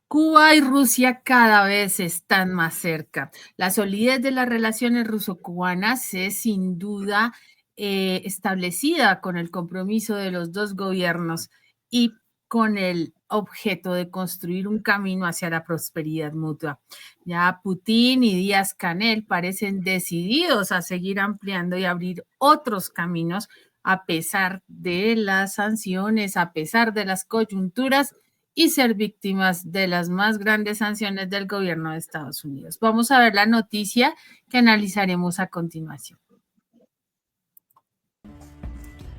Cuba y Rusia cada vez están más cerca. La solidez de las relaciones ruso-cubanas es sin duda establecida con el compromiso de los dos gobiernos y con el objeto de construir un camino hacia la prosperidad mutua. Ya Putin y Díaz-Canel parecen decididos a seguir ampliando y abrir otros caminos a pesar de las sanciones, a pesar de las coyunturas y ser víctimas de las más grandes sanciones del gobierno de Estados Unidos. Vamos a ver la noticia que analizaremos a continuación.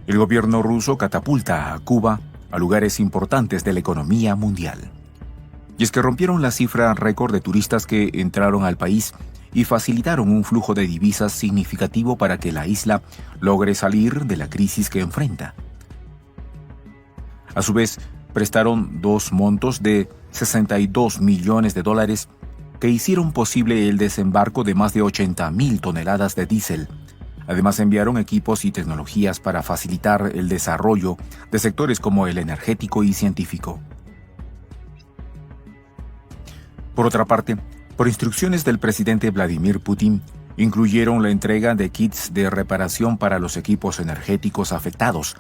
El gobierno ruso catapulta a Cuba a lugares importantes de la economía mundial. Y es que rompieron la cifra récord de turistas que entraron al país y facilitaron un flujo de divisas significativo para que la isla logre salir de la crisis que enfrenta. A su vez, prestaron dos montos de 62 millones de dólares que hicieron posible el desembarco de más de 80.000 toneladas de diésel. Además, enviaron equipos y tecnologías para facilitar el desarrollo de sectores como el energético y científico. Por otra parte, por instrucciones del presidente Vladimir Putin, incluyeron la entrega de kits de reparación para los equipos energéticos afectados.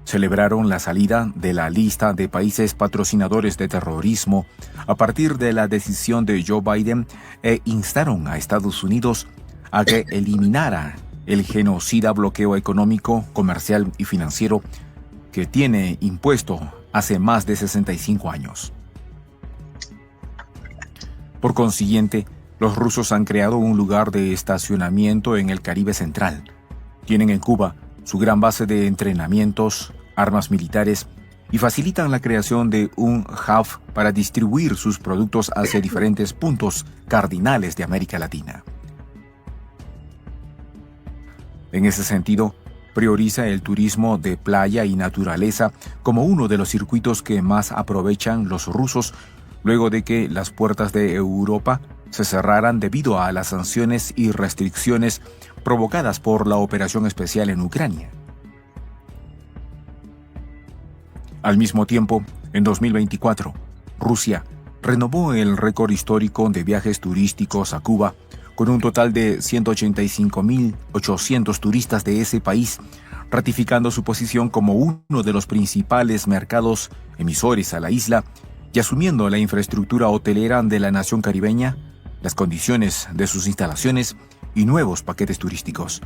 Celebraron la salida de la lista de países patrocinadores de terrorismo a partir de la decisión de Joe Biden e instaron a Estados Unidos a que eliminara el genocida bloqueo económico, comercial y financiero que tiene impuesto hace más de 65 años. Por consiguiente, los rusos han creado un lugar de estacionamiento en el Caribe Central. Tienen en Cuba su gran base de entrenamientos, armas militares y facilitan la creación de un hub para distribuir sus productos hacia diferentes puntos cardinales de América Latina. En ese sentido, prioriza el turismo de playa y naturaleza como uno de los circuitos que más aprovechan los rusos luego de que las puertas de Europa se cerraran debido a las sanciones y restricciones provocadas por la operación especial en Ucrania. Al mismo tiempo, en 2024, Rusia renovó el récord histórico de viajes turísticos a Cuba, con un total de 185.800 turistas de ese país, ratificando su posición como uno de los principales mercados emisores a la isla y asumiendo la infraestructura hotelera de la nación caribeña, las condiciones de sus instalaciones y nuevos paquetes turísticos.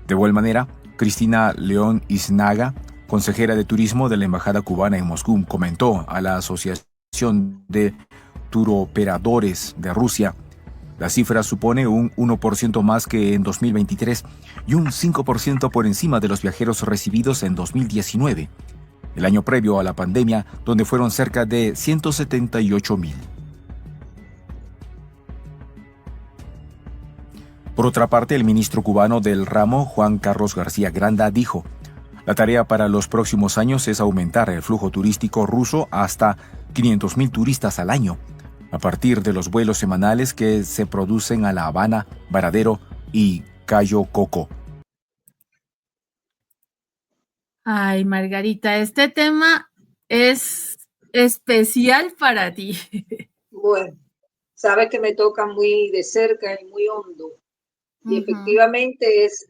De igual manera, Cristina León Iznaga, consejera de turismo de la Embajada cubana en Moscú, comentó a la Asociación de Turoperadores de Rusia: la cifra supone un 1% más que en 2023 y un 5% por encima de los viajeros recibidos en 2019, el año previo a la pandemia, donde fueron cerca de 178.000. Por otra parte, el ministro cubano del ramo, Juan Carlos García Granda, dijo: la tarea para los próximos años es aumentar el flujo turístico ruso hasta 500.000 turistas al año, a partir de los vuelos semanales que se producen a La Habana, Varadero y Cayo Coco. Ay, Margarita, este tema es especial para ti. Bueno, sabes que me toca muy de cerca y muy hondo. Y efectivamente es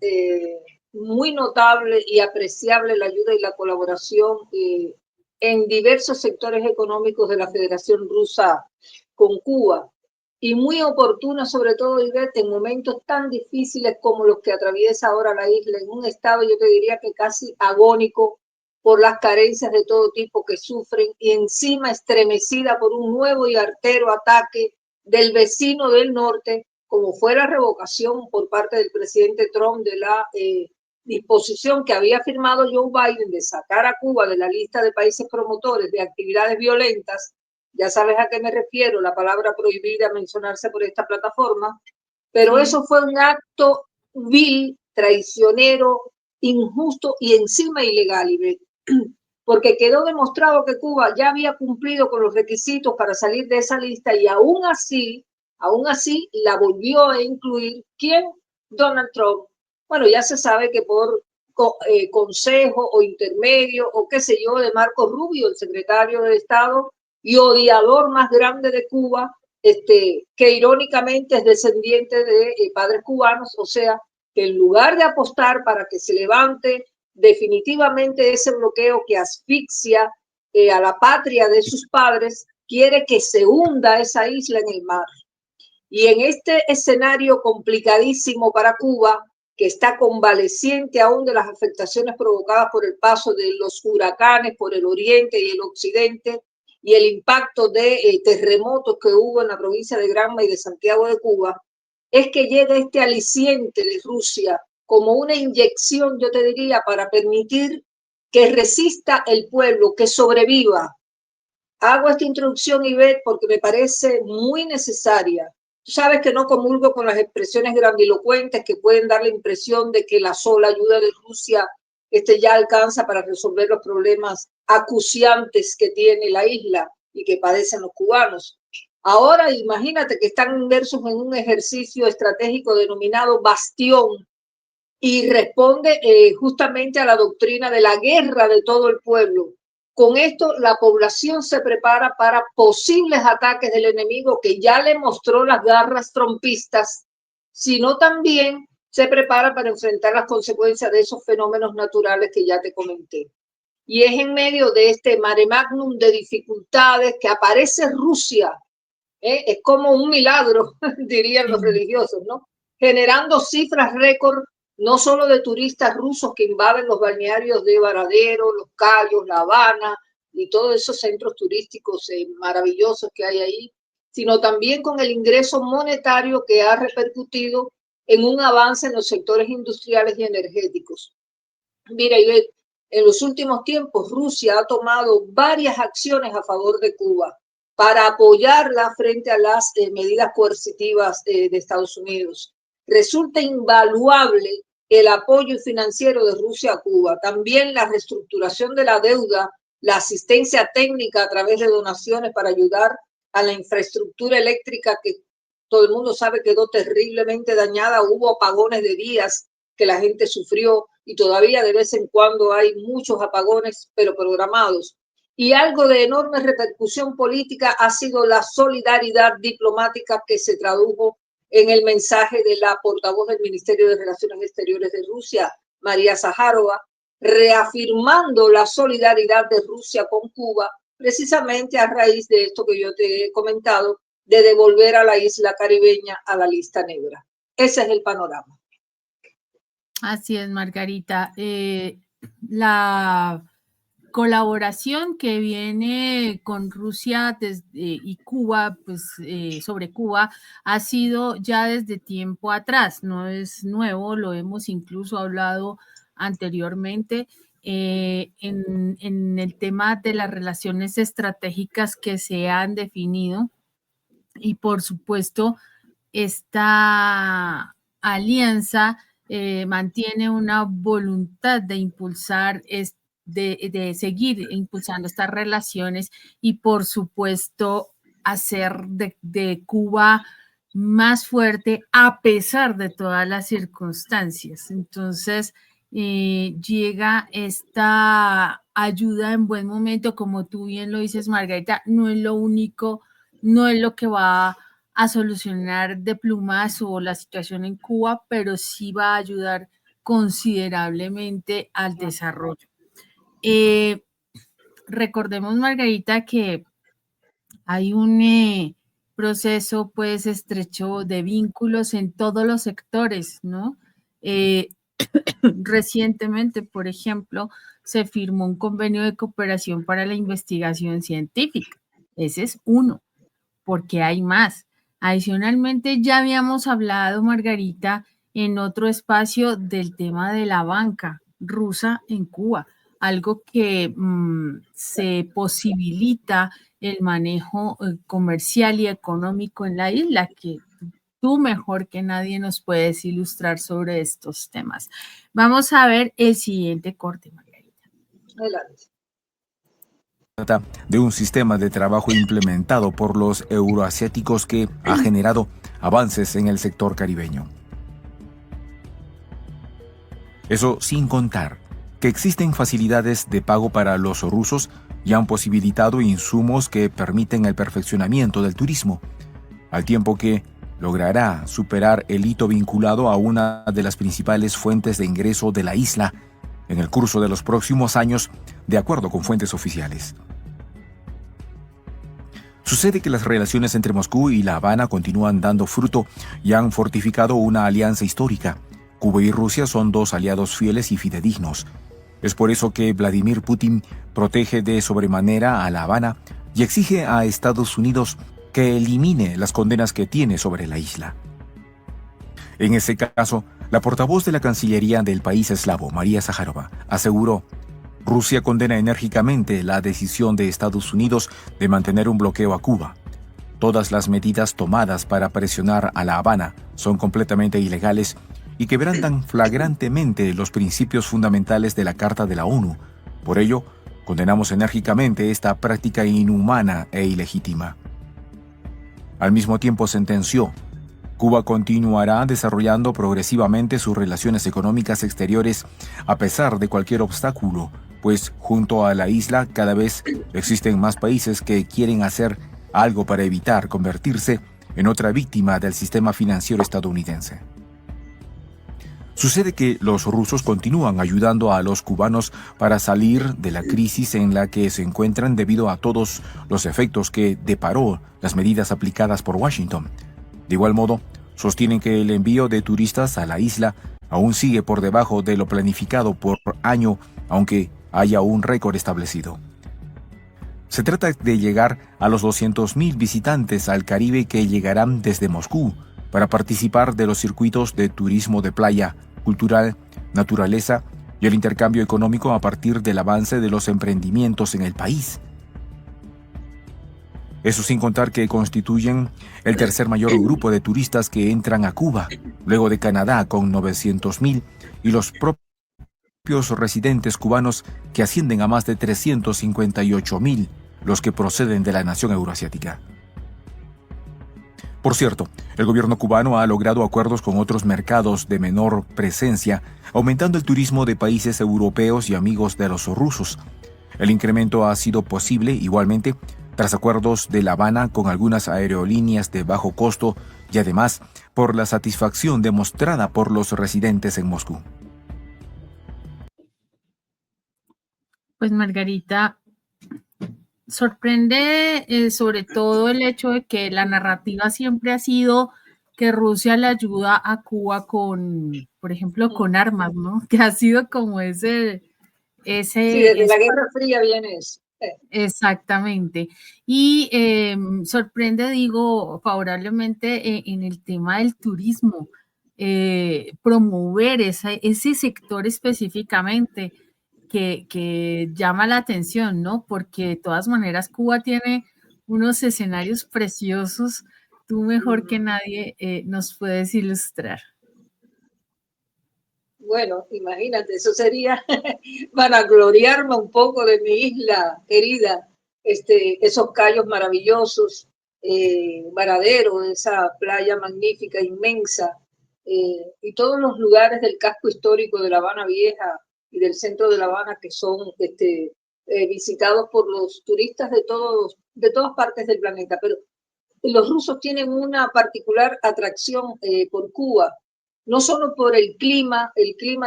muy notable y apreciable la ayuda y la colaboración en diversos sectores económicos de la Federación Rusa con Cuba. Y muy oportuna, sobre todo, Ivette, en momentos tan difíciles como los que atraviesa ahora la isla, en un estado, yo te diría que casi agónico por las carencias de todo tipo que sufren y encima estremecida por un nuevo y artero ataque del vecino del norte, como fue la revocación por parte del presidente Trump de la disposición que había firmado Joe Biden de sacar a Cuba de la lista de países promotores de actividades violentas. Ya sabes a qué me refiero, la palabra prohibida a mencionarse por esta plataforma, pero sí, eso fue un acto vil, traicionero, injusto y encima ilegal, porque quedó demostrado que Cuba ya había cumplido con los requisitos para salir de esa lista y aún así la volvió a incluir. ¿Quién? Donald Trump. Bueno, ya se sabe que por consejo o intermedio o qué sé yo de Marco Rubio, el secretario de Estado y odiador más grande de Cuba, que irónicamente es descendiente de padres cubanos, o sea, que en lugar de apostar para que se levante definitivamente ese bloqueo que asfixia a la patria de sus padres, quiere que se hunda esa isla en el mar. Y en este escenario complicadísimo para Cuba, que está convaleciente aún de las afectaciones provocadas por el paso de los huracanes por el oriente y el occidente y el impacto de terremotos que hubo en la provincia de Granma y de Santiago de Cuba, es que llega este aliciente de Rusia como una inyección, yo te diría, para permitir que resista el pueblo, que sobreviva. Hago esta introducción, Ivette, porque me parece muy necesaria. Tú sabes que no comulgo con las expresiones grandilocuentes que pueden dar la impresión de que la sola ayuda de Rusia ya alcanza para resolver los problemas acuciantes que tiene la isla y que padecen los cubanos. Ahora imagínate que están inmersos en un ejercicio estratégico denominado Bastión y responde justamente a la doctrina de la guerra de todo el pueblo. Con esto, la población se prepara para posibles ataques del enemigo que ya le mostró las garras trompistas, sino también se prepara para enfrentar las consecuencias de esos fenómenos naturales que ya te comenté. Y es en medio de este mare magnum de dificultades que aparece Rusia. Es como un milagro, dirían los religiosos, ¿no? Generando cifras récord no solo de turistas rusos que invaden los balnearios de Varadero, Los Cayos, La Habana y todos esos centros turísticos maravillosos que hay ahí, sino también con el ingreso monetario que ha repercutido en un avance en los sectores industriales y energéticos. Mira, en los últimos tiempos Rusia ha tomado varias acciones a favor de Cuba para apoyarla frente a las medidas coercitivas de Estados Unidos. Resulta invaluable el apoyo financiero de Rusia a Cuba, también la reestructuración de la deuda, la asistencia técnica a través de donaciones para ayudar a la infraestructura eléctrica que todo el mundo sabe quedó terriblemente dañada, hubo apagones de días que la gente sufrió y todavía de vez en cuando hay muchos apagones, pero programados. Y algo de enorme repercusión política ha sido la solidaridad diplomática que se tradujo en el mensaje de la portavoz del Ministerio de Relaciones Exteriores de Rusia, María Zaharova, reafirmando la solidaridad de Rusia con Cuba, precisamente a raíz de esto que yo te he comentado, de devolver a la isla caribeña a la lista negra. Ese es el panorama. Así es, Margarita. La colaboración que viene con Rusia y Cuba, pues sobre Cuba, ha sido ya desde tiempo atrás, no es nuevo, lo hemos incluso hablado anteriormente en el tema de las relaciones estratégicas que se han definido y por supuesto esta alianza mantiene una voluntad de impulsar, de seguir impulsando estas relaciones y por supuesto hacer de Cuba más fuerte a pesar de todas las circunstancias. Entonces, llega esta ayuda en buen momento, como tú bien lo dices, Margarita, no es lo único, no es lo que va a solucionar de plumazo la situación en Cuba, pero sí va a ayudar considerablemente al desarrollo. Recordemos, Margarita, que hay un proceso pues estrecho de vínculos en todos los sectores, ¿no? Recientemente, por ejemplo, se firmó un convenio de cooperación para la investigación científica. Ese es uno, porque hay más. Adicionalmente, ya habíamos hablado, Margarita, en otro espacio del tema de la banca rusa en Cuba, algo que se posibilita el manejo comercial y económico en la isla, que tú mejor que nadie nos puedes ilustrar sobre estos temas. Vamos a ver el siguiente corte, Margarita. Adelante. Trata de un sistema de trabajo implementado por los euroasiáticos que ha generado avances en el sector caribeño. Eso sin contar que existen facilidades de pago para los rusos y han posibilitado insumos que permiten el perfeccionamiento del turismo, al tiempo que logrará superar el hito vinculado a una de las principales fuentes de ingreso de la isla en el curso de los próximos años, de acuerdo con fuentes oficiales. Sucede que las relaciones entre Moscú y La Habana continúan dando fruto y han fortificado una alianza histórica. Cuba y Rusia son dos aliados fieles y fidedignos. Es por eso que Vladimir Putin protege de sobremanera a La Habana y exige a Estados Unidos que elimine las condenas que tiene sobre la isla. En ese caso, la portavoz de la Cancillería del país eslavo, María Zaharova, aseguró: Rusia condena enérgicamente la decisión de Estados Unidos de mantener un bloqueo a Cuba. Todas las medidas tomadas para presionar a La Habana son completamente ilegales y quebrantan flagrantemente los principios fundamentales de la Carta de la ONU. Por ello, condenamos enérgicamente esta práctica inhumana e ilegítima. Al mismo tiempo sentenció: Cuba continuará desarrollando progresivamente sus relaciones económicas exteriores a pesar de cualquier obstáculo, pues junto a la isla cada vez existen más países que quieren hacer algo para evitar convertirse en otra víctima del sistema financiero estadounidense. Sucede que los rusos continúan ayudando a los cubanos para salir de la crisis en la que se encuentran debido a todos los efectos que deparó las medidas aplicadas por Washington. De igual modo, sostienen que el envío de turistas a la isla aún sigue por debajo de lo planificado por año, aunque haya un récord establecido. Se trata de llegar a los 200,000 visitantes al Caribe que llegarán desde Moscú para participar de los circuitos de turismo de playa, cultural, naturaleza y el intercambio económico a partir del avance de los emprendimientos en el país. Eso sin contar que constituyen el tercer mayor grupo de turistas que entran a Cuba, luego de Canadá con 900,000 y los propios residentes cubanos que ascienden a más de 358,000, los que proceden de la nación euroasiática. Por cierto, el gobierno cubano ha logrado acuerdos con otros mercados de menor presencia, aumentando el turismo de países europeos y amigos de los rusos. El incremento ha sido posible, igualmente, tras acuerdos de La Habana con algunas aerolíneas de bajo costo y además por la satisfacción demostrada por los residentes en Moscú. Pues Margarita, sorprende sobre todo el hecho de que la narrativa siempre ha sido que Rusia le ayuda a Cuba con, por ejemplo, con armas, ¿no? Que ha sido como ese sí, desde la Guerra Fría viene eso. Exactamente. Y sorprende, digo, favorablemente en el tema del turismo, promover ese sector específicamente que llama la atención, ¿no? Porque de todas maneras Cuba tiene unos escenarios preciosos, tú mejor que nadie nos puedes ilustrar. Bueno, imagínate, eso sería vanagloriarme un poco de mi isla querida, esos cayos maravillosos, Varadero, esa playa magnífica, inmensa, y todos los lugares del casco histórico de La Habana Vieja y del centro de La Habana que son visitados por los turistas de todas partes del planeta. Pero los rusos tienen una particular atracción por Cuba, no solo por el clima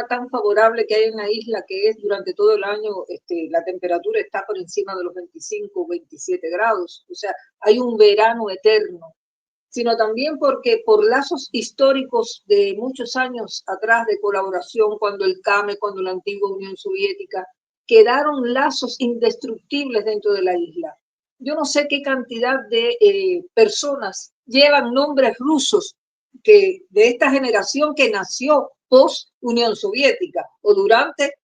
tan favorable que hay en la isla, que es durante todo el año, la temperatura está por encima de los 25 o 27 grados, o sea, hay un verano eterno, sino también porque por lazos históricos de muchos años atrás de colaboración, cuando el CAME, cuando la antigua Unión Soviética, quedaron lazos indestructibles dentro de la isla. Yo no sé qué cantidad de personas llevan nombres rusos que de esta generación que nació post Unión Soviética o durante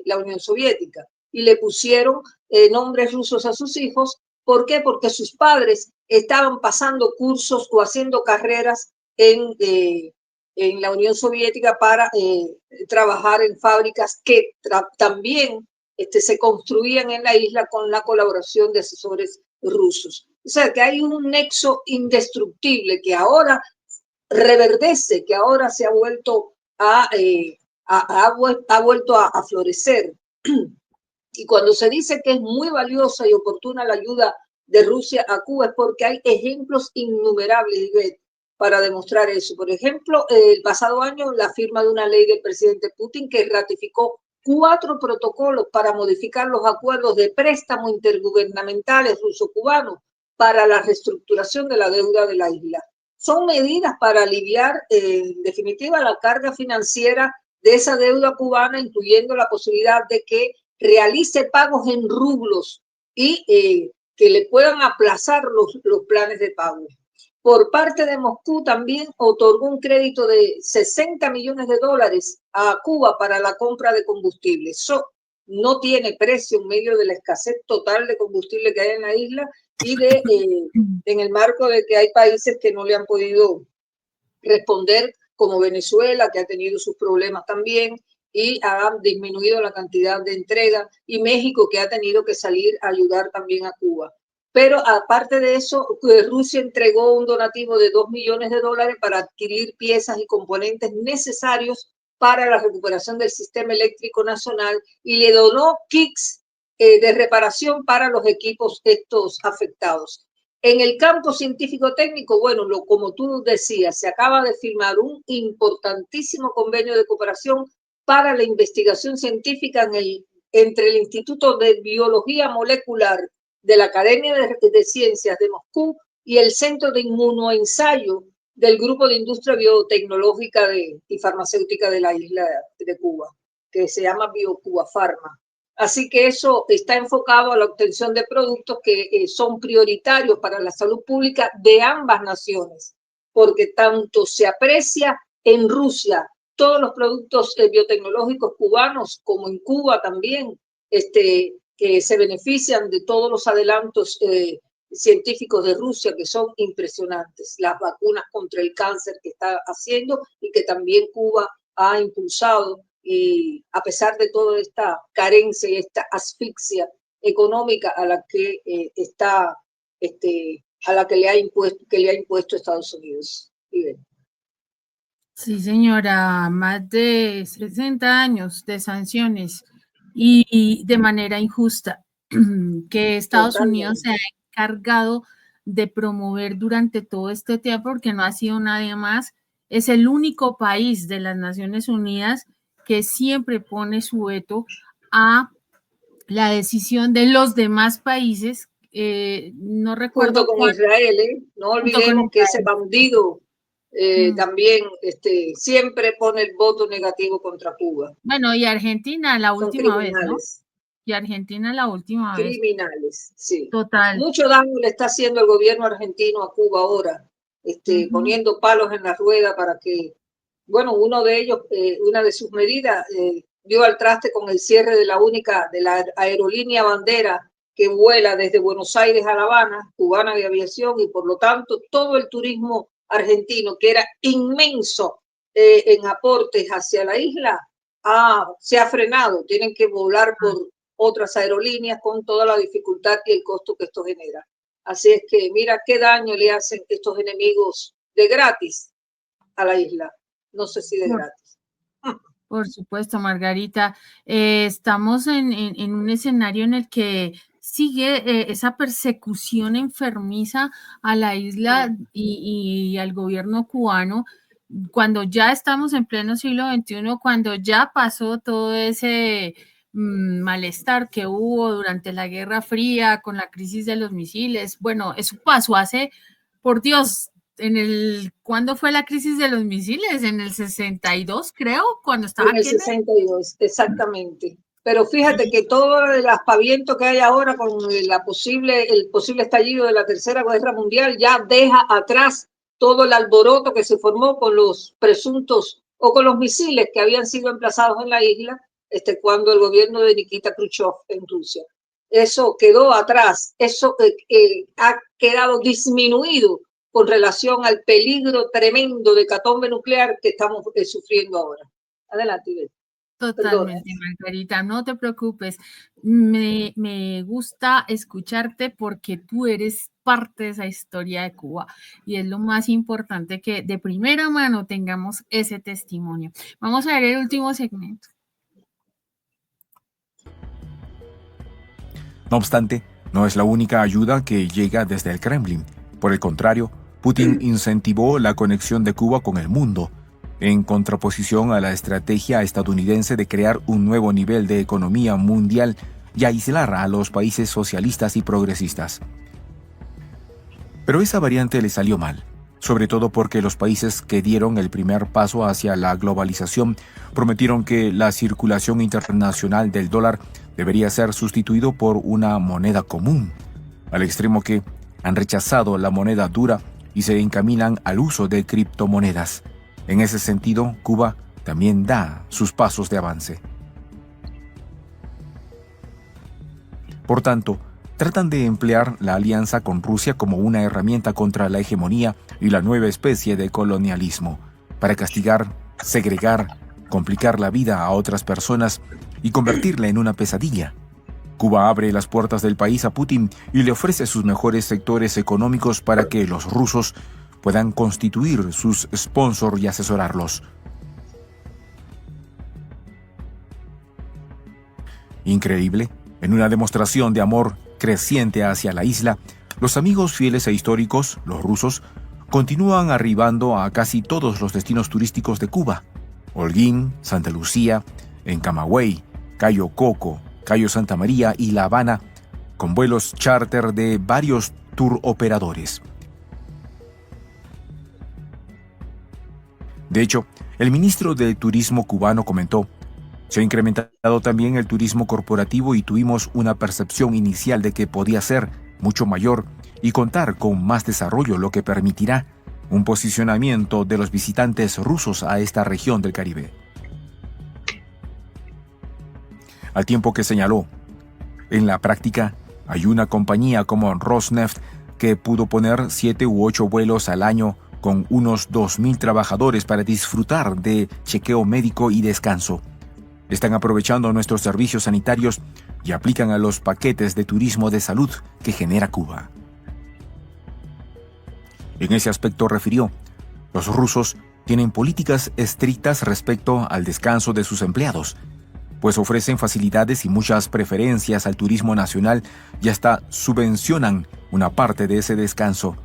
la Unión Soviética y le pusieron nombres rusos a sus hijos. ¿Por qué? Porque sus padres estaban pasando cursos o haciendo carreras en la Unión Soviética para trabajar en fábricas que también se construían en la isla con la colaboración de asesores rusos. O sea, que hay un nexo indestructible que ahora reverdece, que ahora se ha vuelto a ha vuelto a florecer. Y cuando se dice que es muy valiosa y oportuna la ayuda de Rusia a Cuba es porque hay ejemplos innumerables, Ivette, para demostrar eso. Por ejemplo, el pasado año la firma de una ley del presidente Putin que ratificó 4 protocolos para modificar los acuerdos de préstamo intergubernamentales ruso-cubanos para la reestructuración de la deuda de la isla. Son medidas para aliviar, en definitiva, la carga financiera de esa deuda cubana, incluyendo la posibilidad de que realice pagos en rublos y que le puedan aplazar los planes de pago. Por parte de Moscú también otorgó un crédito de 60 millones de dólares a Cuba para la compra de combustible. Eso no tiene precio en medio de la escasez total de combustible que hay en la isla y en el marco de que hay países que no le han podido responder, como Venezuela, que ha tenido sus problemas también y ha disminuido la cantidad de entrega, y México, que ha tenido que salir a ayudar también a Cuba. Pero aparte de eso, Rusia entregó un donativo de 2 millones de dólares para adquirir piezas y componentes necesarios para la recuperación del sistema eléctrico nacional y le donó kits de reparación para los equipos estos afectados. En el campo científico-técnico, bueno, como tú decías, se acaba de firmar un importantísimo convenio de cooperación para la investigación científica entre el Instituto de Biología Molecular de la Academia de Ciencias de Moscú y el Centro de Inmunoensayo del Grupo de Industria Biotecnológica y Farmacéutica de la isla de Cuba, que se llama BioCuba Pharma. Así que eso está enfocado a la obtención de productos que son prioritarios para la salud pública de ambas naciones, porque tanto se aprecia en Rusia todos los productos biotecnológicos cubanos, como en Cuba también, que se benefician de todos los adelantos científicos de Rusia, que son impresionantes. Las vacunas contra el cáncer que está haciendo y que también Cuba ha impulsado. Y a pesar de toda esta carencia y esta asfixia económica a la que a la que le ha impuesto Estados Unidos. Sí, señora, más de 60 años de sanciones y de manera injusta que Estados Unidos se ha encargado de promover durante todo este tiempo, porque no ha sido nadie más. Es el único país de las Naciones Unidas que siempre pone su veto a la decisión de los demás países. No recuerdo junto con Israel, no olvidemos que ese bandido también siempre pone el voto negativo contra Cuba. Bueno, y Argentina la última vez, ¿no? Y Argentina la última vez. Criminales, sí. Total. Mucho daño le está haciendo el gobierno argentino a Cuba ahora, poniendo palos en la rueda para que, bueno, uno de ellos, una de sus medidas, dio al traste con el cierre de la aerolínea bandera que vuela desde Buenos Aires a La Habana, Cubana de Aviación, y por lo tanto todo el turismo argentino, que era inmenso en aportes hacia la isla, se ha frenado. Tienen que volar por otras aerolíneas con toda la dificultad y el costo que esto genera. Así es que mira qué daño le hacen estos enemigos de gratis a la isla. No sé si de gratis. Por supuesto, Margarita. Estamos en un escenario en el que sigue esa persecución enfermiza a la isla y al gobierno cubano, cuando ya estamos en pleno siglo XXI, cuando ya pasó todo ese malestar que hubo durante la Guerra Fría con la crisis de los misiles. Bueno, eso pasó hace, por Dios, ¿cuándo fue la crisis de los misiles? En el 62, creo, cuando estaba en el Kennedy. 62, exactamente. Pero fíjate que todo el aspaviento que hay ahora con el posible estallido de la Tercera Guerra Mundial ya deja atrás todo el alboroto que se formó con los presuntos o con los misiles que habían sido emplazados en la isla cuando el gobierno de Nikita Khrushchev en Rusia. Eso quedó atrás, eso ha quedado disminuido con relación al peligro tremendo de hecatombe nuclear que estamos sufriendo ahora. Adelante, Ivette. Perdón. Totalmente, Margarita, no te preocupes. Me gusta escucharte porque tú eres parte de esa historia de Cuba y es lo más importante que de primera mano tengamos ese testimonio. Vamos a ver el último segmento. No obstante, no es la única ayuda que llega desde el Kremlin. Por el contrario, Putin incentivó la conexión de Cuba con el mundo, en contraposición a la estrategia estadounidense de crear un nuevo nivel de economía mundial y aislar a los países socialistas y progresistas. Pero esa variante le salió mal, sobre todo porque los países que dieron el primer paso hacia la globalización prometieron que la circulación internacional del dólar debería ser sustituido por una moneda común, al extremo que han rechazado la moneda dura y se encaminan al uso de criptomonedas. En ese sentido, Cuba también da sus pasos de avance. Por tanto, tratan de emplear la alianza con Rusia como una herramienta contra la hegemonía y la nueva especie de colonialismo, para castigar, segregar, complicar la vida a otras personas y convertirla en una pesadilla. Cuba abre las puertas del país a Putin y le ofrece sus mejores sectores económicos para que los rusos puedan constituir sus sponsors y asesorarlos. Increíble, en una demostración de amor creciente hacia la isla, los amigos fieles e históricos, los rusos, continúan arribando a casi todos los destinos turísticos de Cuba: Holguín, Santa Lucía, en Camagüey, Cayo Coco, Cayo Santa María y La Habana, con vuelos charter de varios tour operadores. De hecho, el ministro de Turismo cubano comentó: se ha incrementado también el turismo corporativo y tuvimos una percepción inicial de que podía ser mucho mayor y contar con más desarrollo, lo que permitirá un posicionamiento de los visitantes rusos a esta región del Caribe. Al tiempo que señaló, en la práctica hay una compañía como Rosneft que pudo poner 7 u 8 vuelos al año con unos 2.000 trabajadores para disfrutar de chequeo médico y descanso. Están aprovechando nuestros servicios sanitarios y aplican a los paquetes de turismo de salud que genera Cuba. En ese aspecto refirió, los rusos tienen políticas estrictas respecto al descanso de sus empleados, pues ofrecen facilidades y muchas preferencias al turismo nacional y hasta subvencionan una parte de ese descanso.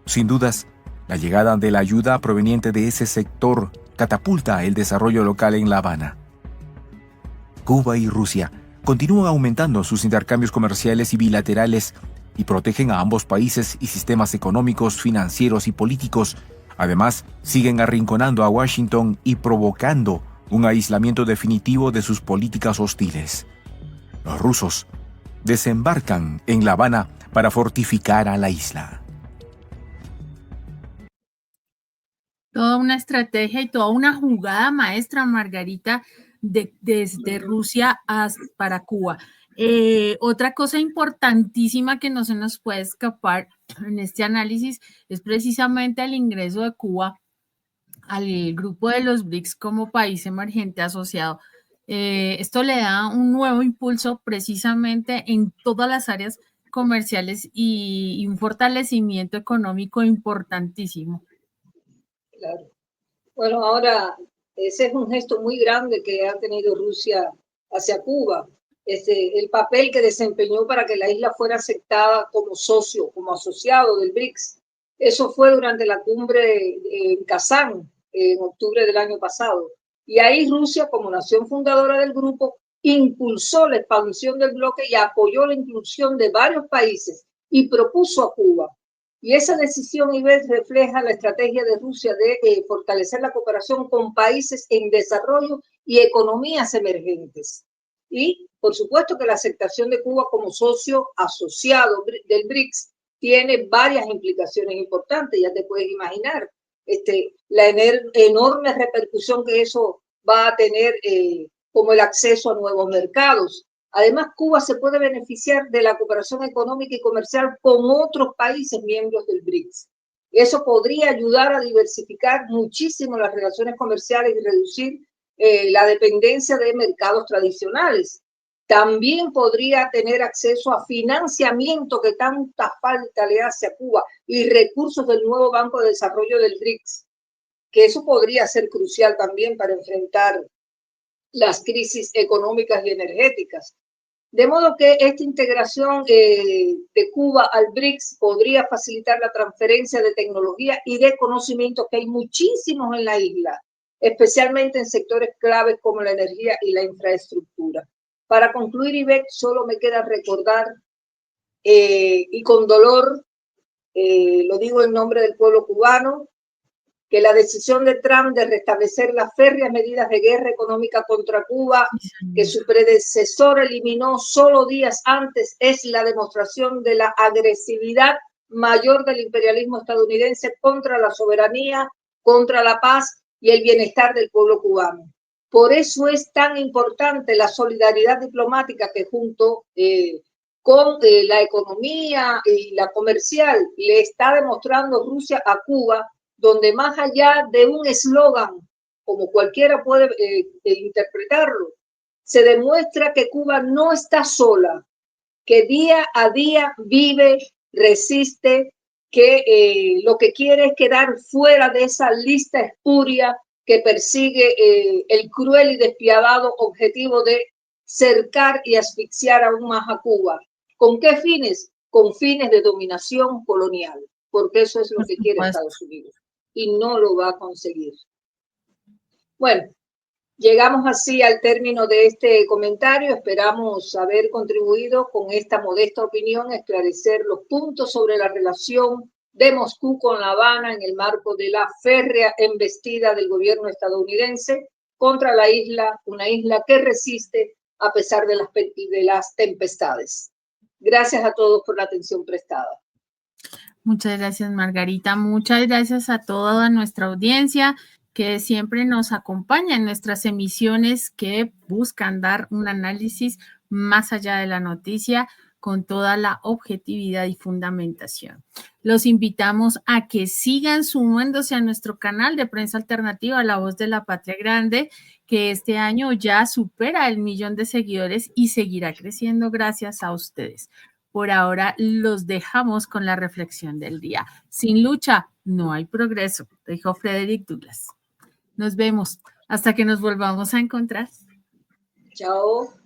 Sin dudas, la llegada de la ayuda proveniente de ese sector catapulta el desarrollo local en La Habana. Cuba y Rusia continúan aumentando sus intercambios comerciales y bilaterales y protegen a ambos países y sistemas económicos, financieros y políticos. Además, siguen arrinconando a Washington y provocando un aislamiento definitivo de sus políticas hostiles. Los rusos desembarcan en La Habana para fortificar a la isla. Toda una estrategia y toda una jugada maestra, Margarita, desde Rusia para Cuba. Otra cosa importantísima que no se nos puede escapar en este análisis es precisamente el ingreso de Cuba al grupo de los BRICS como país emergente asociado. Esto le da un nuevo impulso precisamente en todas las áreas comerciales y un fortalecimiento económico importantísimo. Claro. Bueno, ahora ese es un gesto muy grande que ha tenido Rusia hacia Cuba. El papel que desempeñó para que la isla fuera aceptada como socio, como asociado del BRICS. Eso fue durante la cumbre en Kazán, en octubre del año pasado. Y ahí Rusia, como nación fundadora del grupo, impulsó la expansión del bloque y apoyó la inclusión de varios países y propuso a Cuba. Y esa decisión, Ivette, refleja la estrategia de Rusia de fortalecer la cooperación con países en desarrollo y economías emergentes. Y, por supuesto, que la aceptación de Cuba como socio asociado del BRICS tiene varias implicaciones importantes, ya te puedes imaginar la enorme repercusión que eso va a tener, como el acceso a nuevos mercados. Además, Cuba se puede beneficiar de la cooperación económica y comercial con otros países miembros del BRICS. Eso podría ayudar a diversificar muchísimo las relaciones comerciales y reducir la dependencia de mercados tradicionales. También podría tener acceso a financiamiento que tanta falta le hace a Cuba y recursos del nuevo Banco de Desarrollo del BRICS, que eso podría ser crucial también para enfrentar las crisis económicas y energéticas. De modo que esta integración de Cuba al BRICS podría facilitar la transferencia de tecnología y de conocimientos que hay muchísimos en la isla, especialmente en sectores claves como la energía y la infraestructura. Para concluir, Ivette, solo me queda recordar, y con dolor, lo digo en nombre del pueblo cubano, que la decisión de Trump de restablecer las férreas medidas de guerra económica contra Cuba, que su predecesor eliminó solo días antes, es la demostración de la agresividad mayor del imperialismo estadounidense contra la soberanía, contra la paz y el bienestar del pueblo cubano. Por eso es tan importante la solidaridad diplomática que junto con la economía y la comercial le está demostrando Rusia a Cuba, donde más allá de un eslogan, como cualquiera puede interpretarlo, se demuestra que Cuba no está sola, que día a día vive, resiste, que lo que quiere es quedar fuera de esa lista espuria que persigue el cruel y despiadado objetivo de cercar y asfixiar aún más a Cuba. ¿Con qué fines? Con fines de dominación colonial, porque eso es lo que quiere Estados Unidos y no lo va a conseguir. Bueno, llegamos así al término de este comentario. Esperamos haber contribuido con esta modesta opinión a esclarecer los puntos sobre la relación de Moscú con La Habana en el marco de la férrea embestida del gobierno estadounidense contra la isla, una isla que resiste a pesar de las tempestades. Gracias a todos por la atención prestada. Muchas gracias, Margarita. Muchas gracias a toda nuestra audiencia que siempre nos acompaña en nuestras emisiones que buscan dar un análisis más allá de la noticia con toda la objetividad y fundamentación. Los invitamos a que sigan sumándose a nuestro canal de Prensa Alternativa, La Voz de la Patria Grande, que este año ya supera el 1.000.000 de seguidores y seguirá creciendo gracias a ustedes. Por ahora los dejamos con la reflexión del día. Sin lucha no hay progreso, dijo Frederick Douglass. Nos vemos hasta que nos volvamos a encontrar. Chao.